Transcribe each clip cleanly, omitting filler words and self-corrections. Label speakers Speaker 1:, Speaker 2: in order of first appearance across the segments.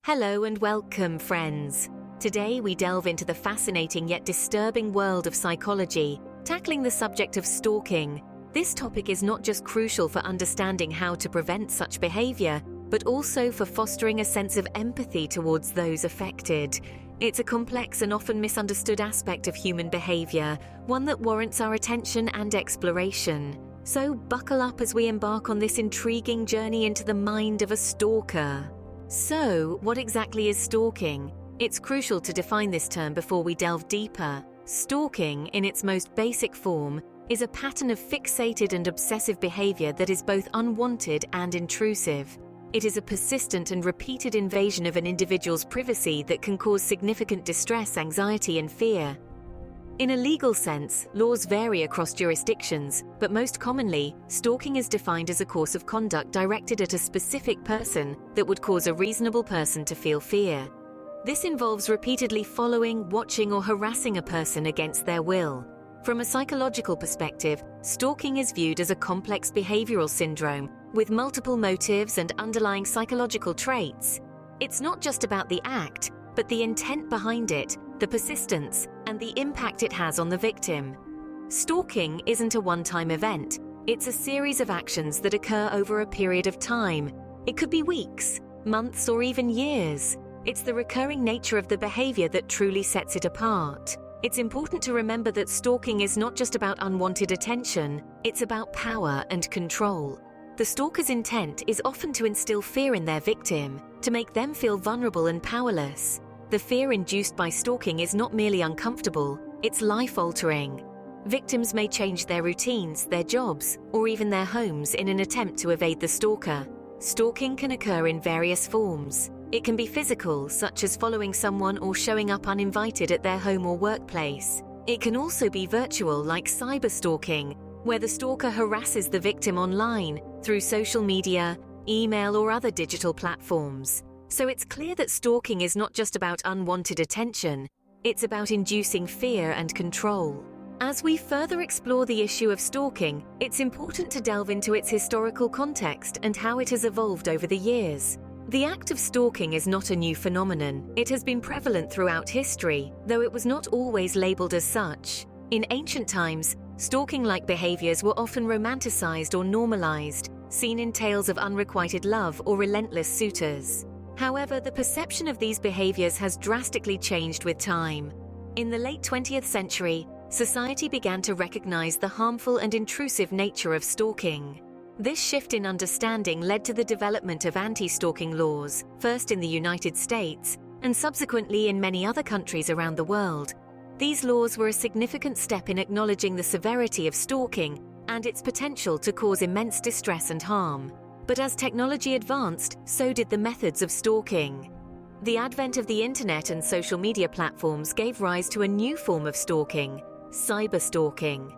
Speaker 1: Hello and welcome, friends. Today we delve into the fascinating yet disturbing world of psychology, tackling the subject of stalking. This topic is not just crucial for understanding how to prevent such behavior, but also for fostering a sense of empathy towards those affected. It's a complex and often misunderstood aspect of human behavior, one that warrants our attention and exploration. So buckle up as we embark on this intriguing journey into the mind of a stalker. So, what exactly is stalking? It's crucial to define this term before we delve deeper. Stalking, in its most basic form, is a pattern of fixated and obsessive behavior that is both unwanted and intrusive. It is a persistent and repeated invasion of an individual's privacy that can cause significant distress, anxiety, and fear. In a legal sense, laws vary across jurisdictions, but most commonly, stalking is defined as a course of conduct directed at a specific person that would cause a reasonable person to feel fear. This involves repeatedly following, watching, or harassing a person against their will. From a psychological perspective, stalking is viewed as a complex behavioral syndrome with multiple motives and underlying psychological traits. It's not just about the act, but the intent behind it, the persistence, and the impact it has on the victim. Stalking isn't a one-time event. It's a series of actions that occur over a period of time. It could be weeks, months, or even years. It's the recurring nature of the behavior that truly sets it apart. It's important to remember that stalking is not just about unwanted attention, it's about power and control. The stalker's intent is often to instill fear in their victim, to make them feel vulnerable and powerless. The fear induced by stalking is not merely uncomfortable, it's life-altering. Victims may change their routines, their jobs, or even their homes in an attempt to evade the stalker. Stalking can occur in various forms. It can be physical, such as following someone or showing up uninvited at their home or workplace. It can also be virtual, like cyberstalking, where the stalker harasses the victim online through social media, email, or other digital platforms. So it's clear that stalking is not just about unwanted attention, it's about inducing fear and control. As we further explore the issue of stalking, it's important to delve into its historical context and how it has evolved over the years. The act of stalking is not a new phenomenon. It has been prevalent throughout history, though it was not always labeled as such. In ancient times, stalking-like behaviors were often romanticized or normalized, seen in tales of unrequited love or relentless suitors. However, the perception of these behaviors has drastically changed with time. In the late 20th century, society began to recognize the harmful and intrusive nature of stalking. This shift in understanding led to the development of anti-stalking laws, first in the United States, and subsequently in many other countries around the world. These laws were a significant step in acknowledging the severity of stalking and its potential to cause immense distress and harm. But as technology advanced, so did the methods of stalking. The advent of the internet and social media platforms gave rise to a new form of stalking, cyberstalking.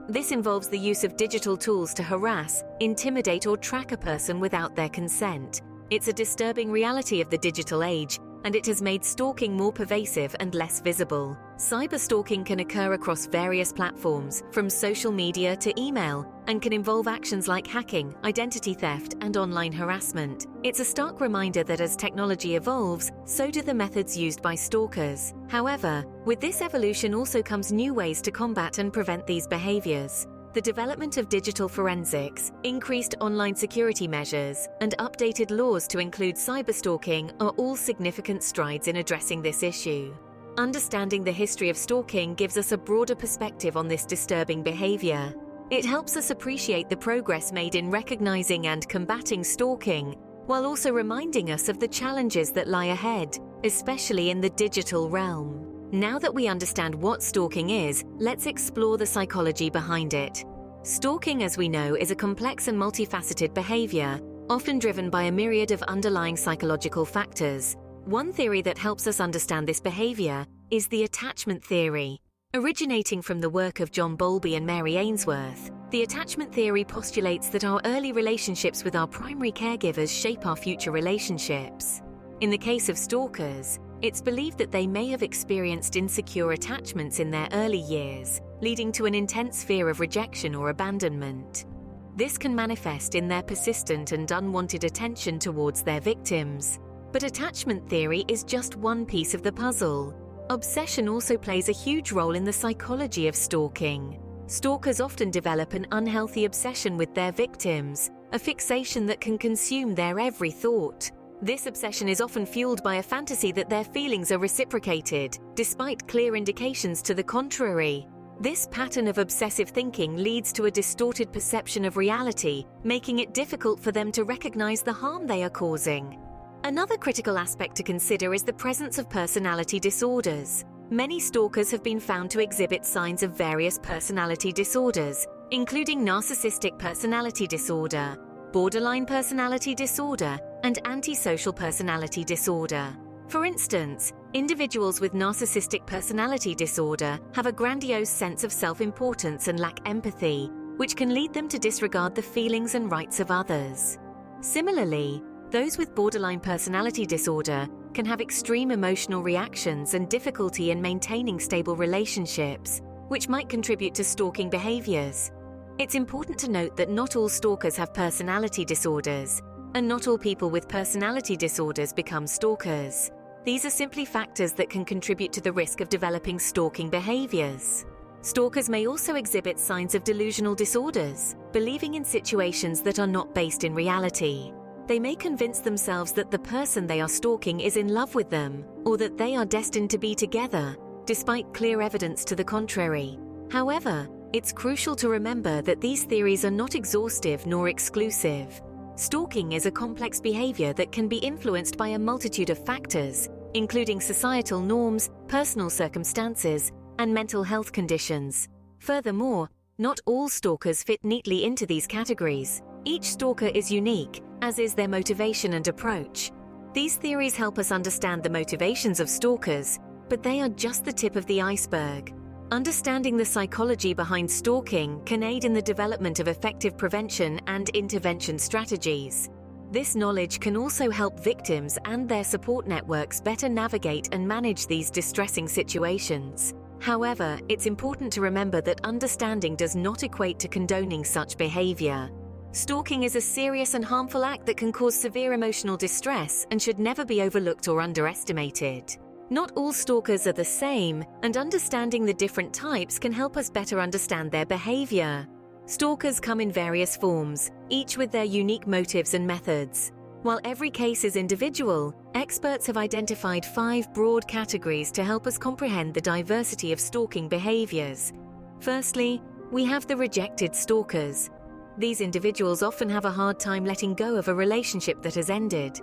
Speaker 1: This involves the use of digital tools to harass, intimidate, or track a person without their consent. It's a disturbing reality of the digital age, and it has made stalking more pervasive and less visible. Cyberstalking can occur across various platforms, from social media to email, and can involve actions like hacking, identity theft, and online harassment. It's a stark reminder that as technology evolves, so do the methods used by stalkers. However, with this evolution also comes new ways to combat and prevent these behaviors. The development of digital forensics, increased online security measures, and updated laws to include cyberstalking are all significant strides in addressing this issue. Understanding the history of stalking gives us a broader perspective on this disturbing behavior. It helps us appreciate the progress made in recognizing and combating stalking, while also reminding us of the challenges that lie ahead, especially in the digital realm. Now that we understand what stalking is, let's explore the psychology behind it. Stalking, as we know, is a complex and multifaceted behavior, often driven by a myriad of underlying psychological factors. One theory that helps us understand this behavior is the attachment theory. Originating from the work of John Bowlby and Mary Ainsworth, the attachment theory postulates that our early relationships with our primary caregivers shape our future relationships. In the case of stalkers, it's believed that they may have experienced insecure attachments in their early years, leading to an intense fear of rejection or abandonment. This can manifest in their persistent and unwanted attention towards their victims. But attachment theory is just one piece of the puzzle. Obsession also plays a huge role in the psychology of stalking. Stalkers often develop an unhealthy obsession with their victims, a fixation that can consume their every thought. This obsession is often fueled by a fantasy that their feelings are reciprocated, despite clear indications to the contrary. This pattern of obsessive thinking leads to a distorted perception of reality, making it difficult for them to recognize the harm they are causing. Another critical aspect to consider is the presence of personality disorders. Many stalkers have been found to exhibit signs of various personality disorders, including narcissistic personality disorder, borderline personality disorder, and antisocial personality disorder. For instance, individuals with narcissistic personality disorder have a grandiose sense of self-importance and lack empathy, which can lead them to disregard the feelings and rights of others. Similarly, those with borderline personality disorder can have extreme emotional reactions and difficulty in maintaining stable relationships, which might contribute to stalking behaviors. It's important to note that not all stalkers have personality disorders, and not all people with personality disorders become stalkers. These are simply factors that can contribute to the risk of developing stalking behaviors. Stalkers may also exhibit signs of delusional disorders, believing in situations that are not based in reality. They may convince themselves that the person they are stalking is in love with them, or that they are destined to be together, despite clear evidence to the contrary. However, it's crucial to remember that these theories are not exhaustive nor exclusive. Stalking is a complex behavior that can be influenced by a multitude of factors, including societal norms, personal circumstances, and mental health conditions. Furthermore, not all stalkers fit neatly into these categories. Each stalker is unique, as is their motivation and approach. These theories help us understand the motivations of stalkers, but they are just the tip of the iceberg. Understanding the psychology behind stalking can aid in the development of effective prevention and intervention strategies. This knowledge can also help victims and their support networks better navigate and manage these distressing situations. However, it's important to remember that understanding does not equate to condoning such behavior. Stalking is a serious and harmful act that can cause severe emotional distress and should never be overlooked or underestimated. Not all stalkers are the same, and understanding the different types can help us better understand their behavior. Stalkers come in various forms, each with their unique motives and methods. While every case is individual, experts have identified 5 broad categories to help us comprehend the diversity of stalking behaviors. Firstly, we have the rejected stalkers. These individuals often have a hard time letting go of a relationship that has ended.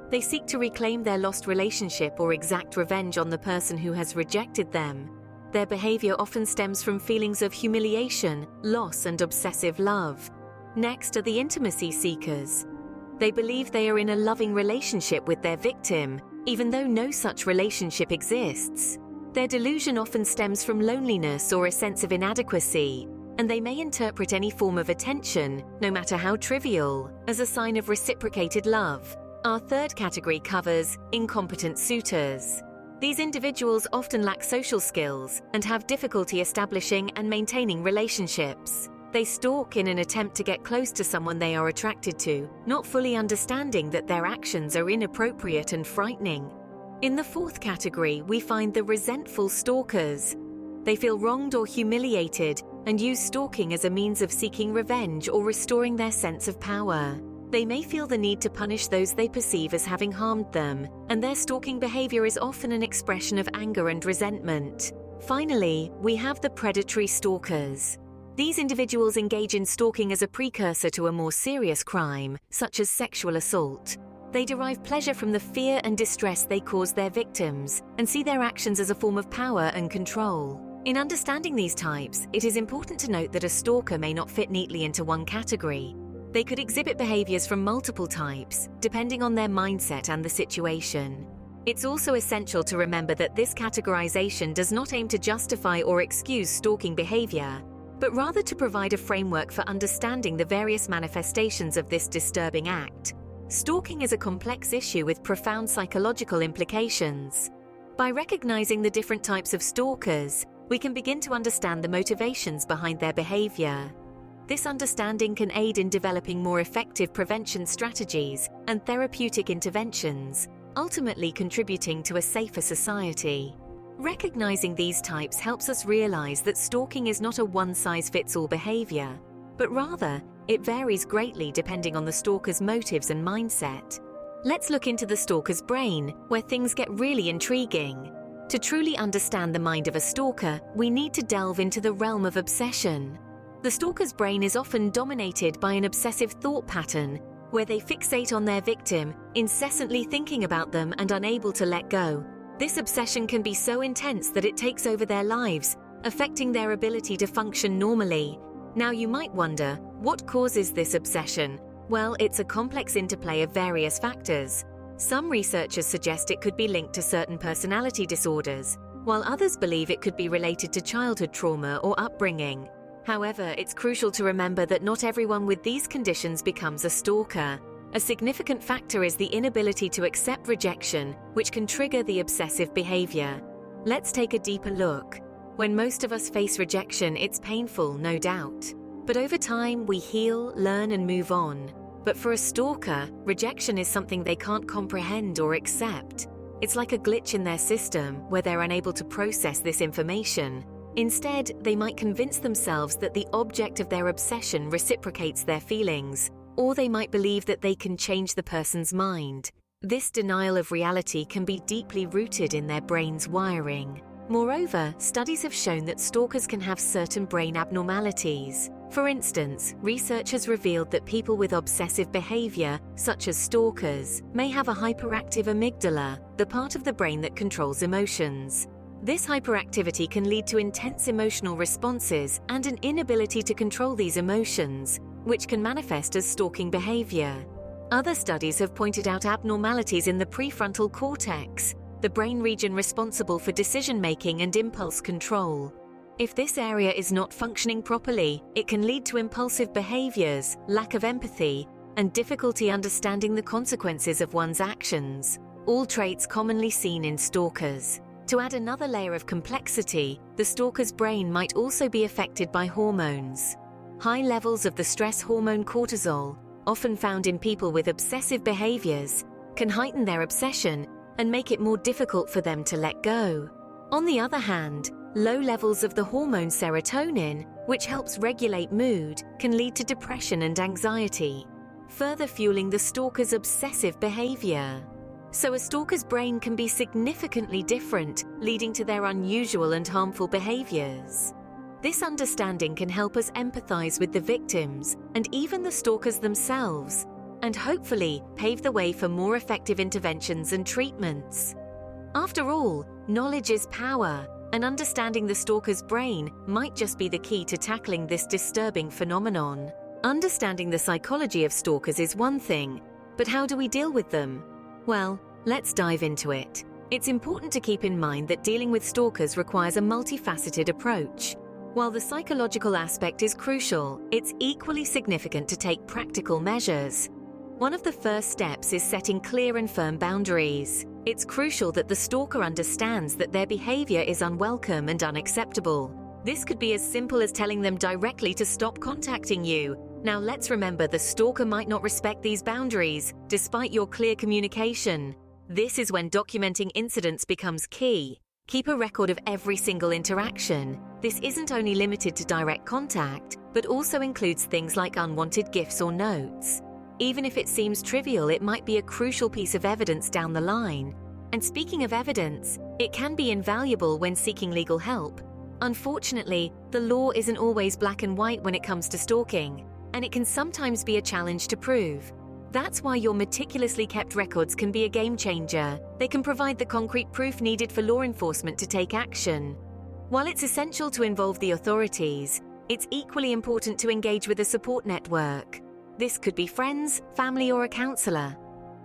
Speaker 1: They seek to reclaim their lost relationship or exact revenge on the person who has rejected them. Their behavior often stems from feelings of humiliation, loss, and obsessive love. Next are the intimacy seekers. They believe they are in a loving relationship with their victim, even though no such relationship exists. Their delusion often stems from loneliness or a sense of inadequacy, and they may interpret any form of attention, no matter how trivial, as a sign of reciprocated love. Our third category covers incompetent suitors. These individuals often lack social skills and have difficulty establishing and maintaining relationships. They stalk in an attempt to get close to someone they are attracted to, not fully understanding that their actions are inappropriate and frightening. In the fourth category, we find the resentful stalkers. They feel wronged or humiliated and use stalking as a means of seeking revenge or restoring their sense of power. They may feel the need to punish those they perceive as having harmed them, and their stalking behavior is often an expression of anger and resentment. Finally, we have the predatory stalkers. These individuals engage in stalking as a precursor to a more serious crime, such as sexual assault. They derive pleasure from the fear and distress they cause their victims, and see their actions as a form of power and control. In understanding these types, it is important to note that a stalker may not fit neatly into one category. They could exhibit behaviors from multiple types, depending on their mindset and the situation. It's also essential to remember that this categorization does not aim to justify or excuse stalking behavior, but rather to provide a framework for understanding the various manifestations of this disturbing act. Stalking is a complex issue with profound psychological implications. By recognizing the different types of stalkers, we can begin to understand the motivations behind their behavior. This understanding can aid in developing more effective prevention strategies and therapeutic interventions, ultimately contributing to a safer society. Recognizing these types helps us realize that stalking is not a one-size-fits-all behavior, but rather, it varies greatly depending on the stalker's motives and mindset. Let's look into the stalker's brain, where things get really intriguing. To truly understand the mind of a stalker, we need to delve into the realm of obsession. The stalker's brain is often dominated by an obsessive thought pattern, where they fixate on their victim, incessantly thinking about them and unable to let go. This obsession can be so intense that it takes over their lives, affecting their ability to function normally. Now you might wonder, what causes this obsession? Well, it's a complex interplay of various factors. Some researchers suggest it could be linked to certain personality disorders, while others believe it could be related to childhood trauma or upbringing. However, it's crucial to remember that not everyone with these conditions becomes a stalker. A significant factor is the inability to accept rejection, which can trigger the obsessive behavior. Let's take a deeper look. When most of us face rejection, it's painful, no doubt. But over time, we heal, learn, and move on. But for a stalker, rejection is something they can't comprehend or accept. It's like a glitch in their system where they're unable to process this information. Instead, they might convince themselves that the object of their obsession reciprocates their feelings, or they might believe that they can change the person's mind. This denial of reality can be deeply rooted in their brain's wiring. Moreover, studies have shown that stalkers can have certain brain abnormalities. For instance, research has revealed that people with obsessive behavior, such as stalkers, may have a hyperactive amygdala, the part of the brain that controls emotions. This hyperactivity can lead to intense emotional responses and an inability to control these emotions, which can manifest as stalking behavior. Other studies have pointed out abnormalities in the prefrontal cortex, the brain region responsible for decision-making and impulse control. If this area is not functioning properly, it can lead to impulsive behaviors, lack of empathy, and difficulty understanding the consequences of one's actions, all traits commonly seen in stalkers. To add another layer of complexity, the stalker's brain might also be affected by hormones. High levels of the stress hormone cortisol, often found in people with obsessive behaviors, can heighten their obsession and make it more difficult for them to let go. On the other hand, low levels of the hormone serotonin, which helps regulate mood, can lead to depression and anxiety, further fueling the stalker's obsessive behavior. So a stalker's brain can be significantly different, leading to their unusual and harmful behaviors. This understanding can help us empathize with the victims and even the stalkers themselves, and hopefully pave the way for more effective interventions and treatments. After all, knowledge is power, and understanding the stalker's brain might just be the key to tackling this disturbing phenomenon. Understanding the psychology of stalkers is one thing, but how do we deal with them? Well, let's dive into it. It's important to keep in mind that dealing with stalkers requires a multifaceted approach. While the psychological aspect is crucial, it's equally significant to take practical measures. One of the first steps is setting clear and firm boundaries. It's crucial that the stalker understands that their behavior is unwelcome and unacceptable. This could be as simple as telling them directly to stop contacting you. Now let's remember, the stalker might not respect these boundaries, despite your clear communication. This is when documenting incidents becomes key. Keep a record of every single interaction. This isn't only limited to direct contact, but also includes things like unwanted gifts or notes. Even if it seems trivial, it might be a crucial piece of evidence down the line. And speaking of evidence, it can be invaluable when seeking legal help. Unfortunately, the law isn't always black and white when it comes to stalking, and it can sometimes be a challenge to prove. That's why your meticulously kept records can be a game changer. They can provide the concrete proof needed for law enforcement to take action. While it's essential to involve the authorities, it's equally important to engage with a support network. This could be friends, family, or a counselor.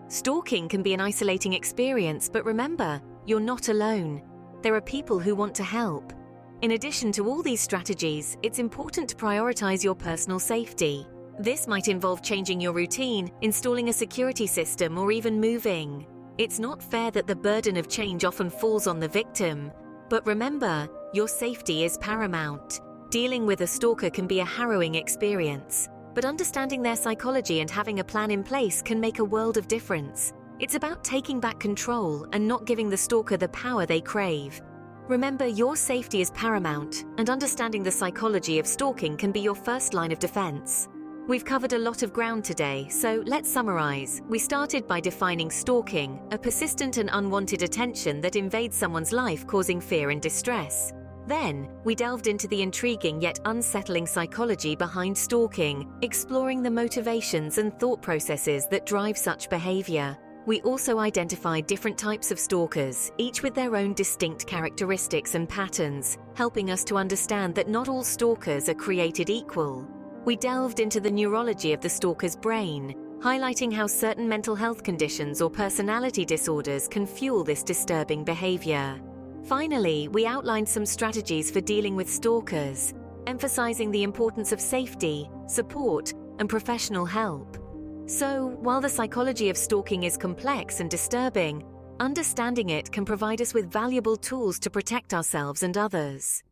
Speaker 1: Stalking can be an isolating experience, but remember, you're not alone. There are people who want to help. In addition to all these strategies, it's important to prioritize your personal safety. This might involve changing your routine, installing a security system, or even moving. It's not fair that the burden of change often falls on the victim. But remember, your safety is paramount. Dealing with a stalker can be a harrowing experience, but understanding their psychology and having a plan in place can make a world of difference. It's about taking back control and not giving the stalker the power they crave. Remember, your safety is paramount, and understanding the psychology of stalking can be your first line of defense. We've covered a lot of ground today, so let's summarize. We started by defining stalking, a persistent and unwanted attention that invades someone's life, causing fear and distress. Then, we delved into the intriguing yet unsettling psychology behind stalking, exploring the motivations and thought processes that drive such behavior. We also identified different types of stalkers, each with their own distinct characteristics and patterns, helping us to understand that not all stalkers are created equal. We delved into the neurology of the stalker's brain, highlighting how certain mental health conditions or personality disorders can fuel this disturbing behavior. Finally, we outlined some strategies for dealing with stalkers, emphasizing the importance of safety, support, and professional help. So, while the psychology of stalking is complex and disturbing, understanding it can provide us with valuable tools to protect ourselves and others.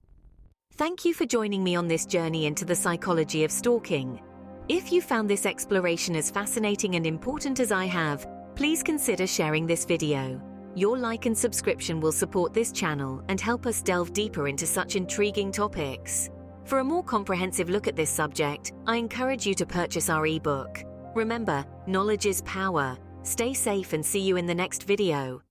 Speaker 1: Thank you for joining me on this journey into the psychology of stalking. If you found this exploration as fascinating and important as I have, please consider sharing this video. Your like and subscription will support this channel and help us delve deeper into such intriguing topics. For a more comprehensive look at this subject, I encourage you to purchase our ebook. Remember, knowledge is power. Stay safe and see you in the next video.